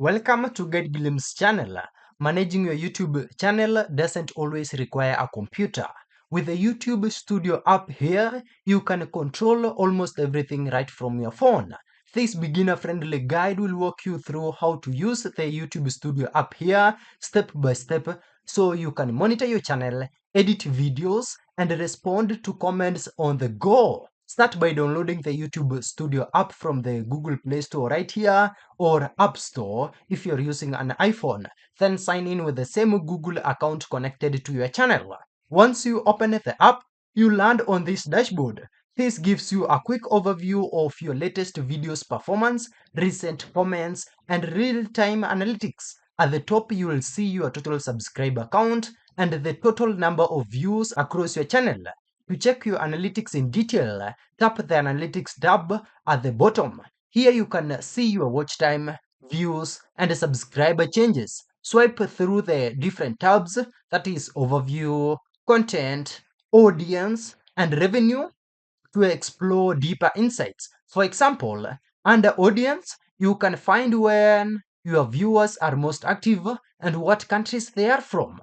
Welcome to Get Glimpse channel. Managing your YouTube channel doesn't always require a computer. With the YouTube Studio app here, you can control almost everything right from your phone. This beginner-friendly guide will walk you through how to use the YouTube Studio app here step by step so you can monitor your channel, edit videos, and respond to comments on the go. Start by downloading the YouTube Studio app from the Google Play Store right here or App Store if you're using an iPhone. Then sign in with the same Google account connected to your channel. Once you open the app, you land on this dashboard. This gives you a quick overview of your latest video's performance, recent comments, and real-time analytics. At the top, you will see your total subscriber count and the total number of views across your channel. To check your analytics in detail, tap the Analytics tab at the bottom. Here you can see your watch time, views, and subscriber changes. Swipe through the different tabs, that is Overview, Content, Audience, and Revenue to explore deeper insights. For example, under Audience, you can find when your viewers are most active and what countries they are from.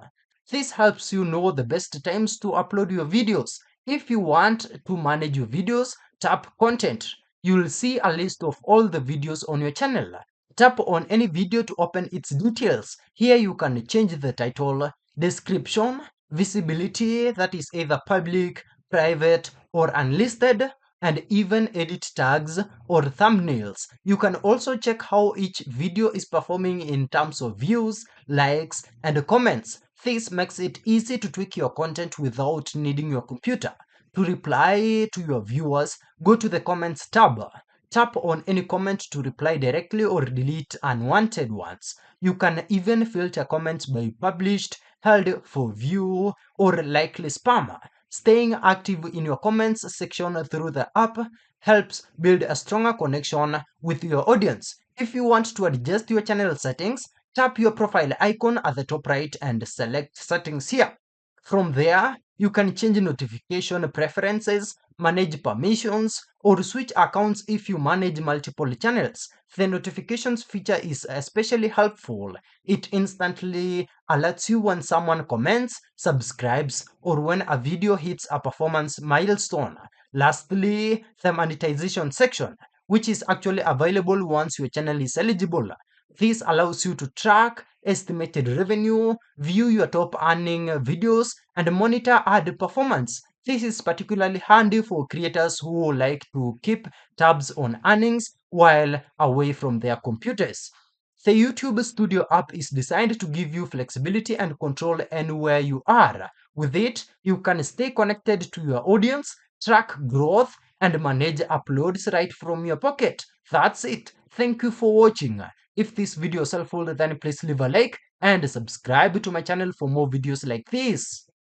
This helps you know the best times to upload your videos. If you want to manage your videos, tap Content. You will see a list of all the videos on your channel. Tap on any video to open its details. Here you can change the title, description, visibility, that is either public, private, or unlisted, and even edit tags or thumbnails. You can also check how each video is performing in terms of views, likes, and comments. This makes it easy to tweak your content without needing your computer. To reply to your viewers, go to the Comments tab. Tap on any comment to reply directly or delete unwanted ones. You can even filter comments by published, held for view, or likely spam. Staying active in your comments section through the app helps build a stronger connection with your audience. If you want to adjust your channel settings, tap your profile icon at the top right and select Settings here. From there, you can change notification preferences, manage permissions, or switch accounts if you manage multiple channels. The notifications feature is especially helpful. It instantly alerts you when someone comments, subscribes, or when a video hits a performance milestone. Lastly, the monetization section, which is actually available once your channel is eligible. This allows you to track estimated revenue, view your top earning videos, and monitor ad performance. This is particularly handy for creators who like to keep tabs on earnings while away from their computers. The YouTube Studio app is designed to give you flexibility and control anywhere you are. With it, you can stay connected to your audience, track growth, and manage uploads right from your pocket. That's it. Thank you for watching. If this video is helpful, then please leave a like and subscribe to my channel for more videos like this.